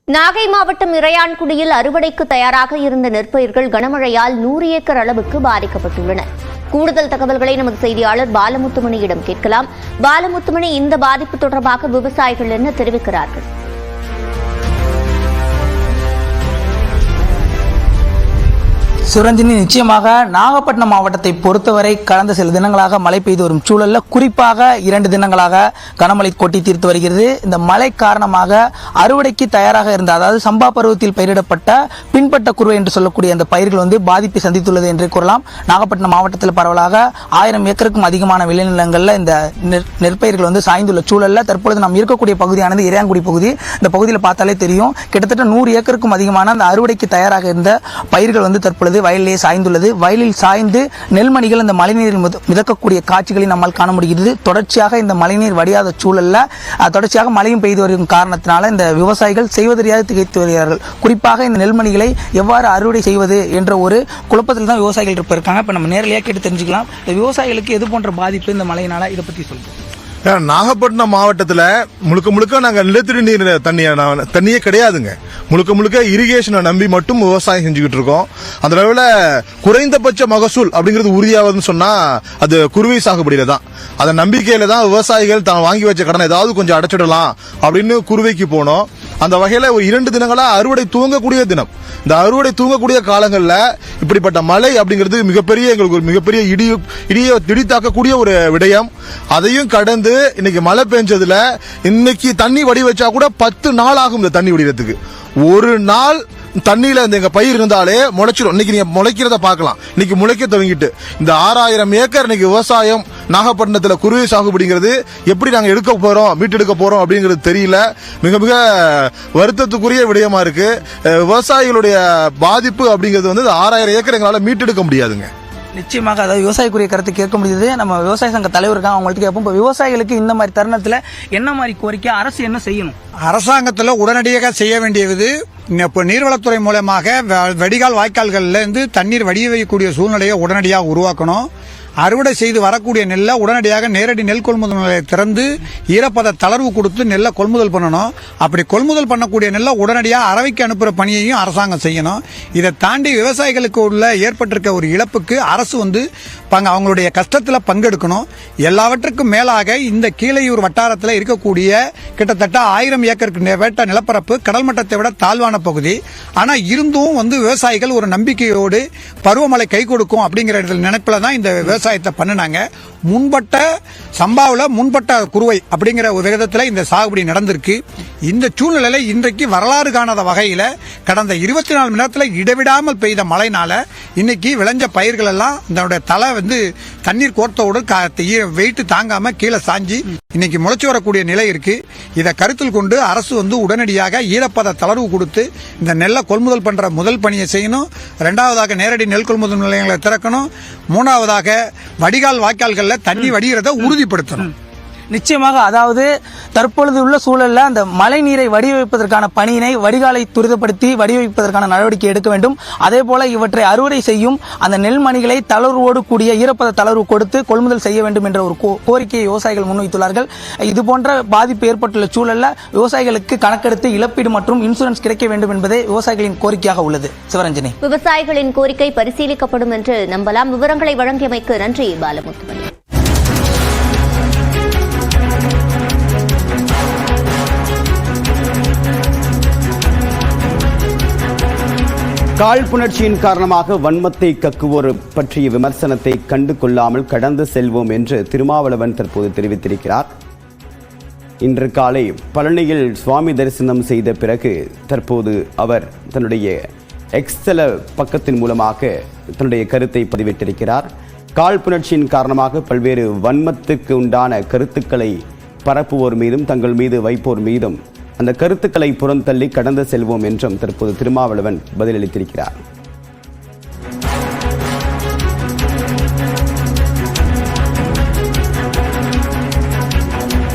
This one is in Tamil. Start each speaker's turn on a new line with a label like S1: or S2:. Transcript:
S1: நாகை மாவட்டம் இறையான்குடியில் அறுவடைக்கு தயாராக இருந்த நெற்பயிர்கள் கனமழையால் 100 ஏக்கர் அளவுக்கு பாதிக்கப்பட்டுள்ளன. கூடுதல் தகவல்களை நமது செய்தியாளர் பாலமுத்துமணியிடம் கேட்கலாம். பாலமுத்துமணி, இந்த பாதிப்பு தொடர்பாக விவசாயிகள் என்ன தெரிவிக்கிறார்கள்?
S2: சுரஞ்சினி, நிச்சயமாக நாகப்பட்டினம் மாவட்டத்தை பொறுத்தவரை கடந்த சில தினங்களாக மழை பெய்து வரும் சூழலில் குறிப்பாக 2 தினங்களாக கனமழை கொட்டி தீர்த்து வருகிறது. இந்த மழை காரணமாக அறுவடைக்கு தயாராக இருந்த, அதாவது சம்பா பருவத்தில் பயிரிடப்பட்ட பின்பட்ட குருவை என்று சொல்லக்கூடிய அந்த பயிர்கள் பாதிப்பை சந்தித்துள்ளது என்றே கூறலாம். நாகப்பட்டினம் மாவட்டத்தில் பரவலாக 1000 ஏக்கருக்கும் அதிகமான விளைநிலங்களில் இந்த நெற்பயிர்கள் சாய்ந்துள்ள சூழலில் தற்பொழுது நாம் இருக்கக்கூடிய பகுதியானது இறையான்குடி பகுதி. இந்த பகுதியில் பார்த்தாலே தெரியும், கிட்டத்தட்ட 100 ஏக்கருக்கும் அதிகமான அந்த அறுவடைக்கு தயாராக இருந்த பயிர்கள் தற்பொழுது வயலிலே சாய்ந்துள்ளது. வயலில் சாய்ந்து நெல்மணிகள் அந்த மழைநீரில் மிதக்கக்கூடிய காட்சிகளை நம்மால் காண முடிகிறது. தொடர்ச்சியாக இந்த மழைநீர் வடியாத சூழல்ல தொடர்ச்சியாக மழையும் பெய்து வரும் காரணத்தினால இந்த விவசாயிகள் செய்வதறியாது திகைத்து வருகிறார்கள். குறிப்பாக இந்த நெல்மணிகளை எவ்வாறு அறுவடை செய்வது என்ற ஒரு குழப்பத்தில் தான் விவசாயிகள் இருக்காங்க. இப்ப நம்ம நேரடியாக கேட்டு தெரிஞ்சுக்கலாம், இந்த விவசாயிகளுக்கு எது போன்ற பாதிப்பு இந்த மழையினால, இதை பத்தி சொல்லுங்க.
S3: நாகப்பட்டினம் மாவட்டத்தில் முழுக்க நாங்கள் நிலத்தடி நீர் தண்ணியே கிடையாதுங்க. முழுக்க இரிகேஷனை நம்பி மட்டும் விவசாயம் செஞ்சுக்கிட்டு இருக்கோம். அந்த அளவில் குறைந்தபட்ச மகசூல் அப்படிங்கிறது உறுதியாகுதுன்னு சொன்னா அது குருவை சாகுபடியில தான். அந்த நம்பிக்கையில தான் விவசாயிகள் தான் வாங்கி வச்ச கடனை ஏதாவது கொஞ்சம் அடைச்சிடலாம் அப்படின்னு குருவைக்கு போனோம். அந்த வகையில ஒரு 2 தினங்களா அறுவடை துவங்கக்கூடிய தினம். இந்த அறுவடை தூங்கக்கூடிய காலங்களில் இப்படிப்பட்ட மழை அப்படிங்கிறது எங்களுக்கு ஒரு மிகப்பெரிய இடி தாக்கக்கூடிய ஒரு விடயம். அதையும் கடந்து இன்னைக்கு மழை பெஞ்சதுல இன்னைக்கு தண்ணி வடி வச்சா கூட 10 நாள் ஆகும். இந்த தண்ணி வடிகிறதுக்கு ஒரு நாள் தண்ணியில எங்க பயிர் இருந்தாலே முளைச்சிடும். இன்னைக்கு நீங்க முளைக்கிறத பார்க்கலாம். இன்னைக்கு முளைக்க துவங்கிட்டு இந்த 6000 ஏக்கர் இன்னைக்கு விவசாயம் நாகப்பட்டினத்தில் குருவை சாகுபடிங்கிறது எப்படி நாங்க மீட்டெடுக்க போறோம் அப்படிங்கிறது தெரியல. மிக மிக வருத்தத்துக்குரிய விடயமா இருக்கு. விவசாயிகளுடைய பாதிப்பு அப்படிங்கிறது 6000 ஏக்கர் எங்களால மீட்டெடுக்க முடியாதுங்க.
S2: நிச்சயமாக, அதாவது விவசாயிக்குரிய கருத்து கேட்க முடியுது. நம்ம விவசாய சங்க தலைவர் இருக்காங்க, அவங்கள்ட்ட கேட்போம். இப்போ விவசாயிகளுக்கு இந்த மாதிரி தருணத்தில் என்ன மாதிரி கோரிக்கை, அரசு என்ன செய்யணும்?
S4: அரசாங்கத்தில் உடனடியாக செய்ய வேண்டியது, இப்போ நீர்வளத்துறை மூலமாக வடிகால் வாய்க்கால்கள்ல இருந்து தண்ணீர் வடிய வைக்கக்கூடிய சூழ்நிலையை உடனடியாக உருவாக்கணும். அறுவடை செய்து வரக்கூடிய நெல்லை உடனடியாக நேரடி நெல் கொள்முதல் நிலையம் திறந்து ஈரப்பத தளர்வு கொடுத்து நெல்லை கொள்முதல் பண்ணணும். அப்படி கொள்முதல் பண்ணக்கூடிய நெல்லை உடனடியாக அரவைக்கு அனுப்புற பணியையும் அரசாங்கம் செய்யணும். இதை தாண்டி விவசாயிகளுக்கு உள்ள ஏற்பட்டிருக்க ஒரு இழப்புக்கு அரசு அவங்களுடைய கஷ்டத்தில் பங்கெடுக்கணும். எல்லாவற்றுக்கும் மேலாக இந்த கீழையூர் வட்டாரத்தில் இருக்கக்கூடிய கிட்டத்தட்ட 1000 ஏக்கருக்கு வேட்ட நிலப்பரப்பு கடல் மட்டத்தை விட தாழ்வான பகுதி. ஆனால் இருந்தும் விவசாயிகள் ஒரு நம்பிக்கையோடு பருவமழை கை கொடுக்கும் அப்படிங்கிற நினைப்பில் தான் இந்த விவசாயத்தை பண்ணினாங்க. முன்பட்ட குருவை அப்படிங்கிற ஒரு விதத்தில் இந்த சாகுபடி நடந்திருக்கு. இந்த சூழ்நிலையில இன்றைக்கு வரலாறு காணாத வகையில கடந்த 24 மணி நேரத்தில் இடைவிடாமல் பெய்த மழைனால இன்னைக்கு விளைஞ்ச பயிர்கள் எல்லாம் இதனுடைய தலை தண்ணீர் கோர்த்தோடு வெயிட் தாங்காம கீழே சாஞ்சி இன்னைக்கு முளைச்சு வரக்கூடிய நிலை இருக்கு. இதை கருத்தில் கொண்டு அரசு உடனடியாக ஈரப்பத தளர்வு கொடுத்து இந்த நெல்லை கொள்முதல் பண்ற முதல் பணியை செய்யணும். 2வதாக நேரடி நெல் கொள்முதல் நிலையங்களை திறக்கணும். 3வதாக வடிகால் வாய்க்கால்கள்ல தண்ணி வடிகிறத உறுதிப்படுத்தணும்.
S2: நிச்சயமாக, அதாவது தற்பொழுது உள்ள சூழல்ல அந்த மழை நீரை வடிவமைப்பதற்கான பணியினை வடிகாலை துரிதப்படுத்தி வடிவமைப்பதற்கான நடவடிக்கை எடுக்க வேண்டும். அதே போல இவற்றை அறுவடை செய்யும் அந்த நெல்மணிகளை தளர்வோடு கூடிய ஈரப்பத தளர்வு கொடுத்து கொள்முதல் செய்ய வேண்டும் என்ற ஒரு கோரிக்கையை விவசாயிகள் முன்வைத்துள்ளார்கள். இது போன்ற பாதிப்பு ஏற்பட்டுள்ள சூழல்ல விவசாயிகளுக்கு கணக்கெடுத்து இழப்பீடு மற்றும் இன்சூரன்ஸ் கிடைக்க வேண்டும் என்பதே விவசாயிகளின் கோரிக்கையாக உள்ளது. சிவரஞ்சனி,
S1: விவசாயிகளின் கோரிக்கை பரிசீலிக்கப்படும் என்று நம்பலாம். விவரங்களை வழங்கியமைக்கு நன்றி பாலமுத்துமணி.
S5: காழ்ப்புணர்ச்சியின் காரணமாக வன்மத்தை கக்குவோர் பற்றிய விமர்சனத்தை கண்டு கொள்ளாமல் கடந்து செல்வோம் என்று திருமாவளவன் தற்போது தெரிவித்திருக்கிறார். இன்று காலை பழனியில் சுவாமி தரிசனம் செய்த பிறகு தற்போது அவர் தன்னுடைய எக்ஸ்தல பக்கத்தின் மூலமாக தன்னுடைய கருத்தை பதிவிட்டிருக்கிறார். காழ்ப்புணர்ச்சியின் காரணமாக பல்வேறு வன்மத்துக்கு உண்டான கருத்துக்களை பரப்புவோர் மீதும் தங்கள் மீது வைப்போர் மீதும் அந்த கருத்துக்களை புறந்தள்ளி கடந்து செல்வோம் என்றும் தற்போது திருமாவளவன் பதிலளித்திருக்கிறார்.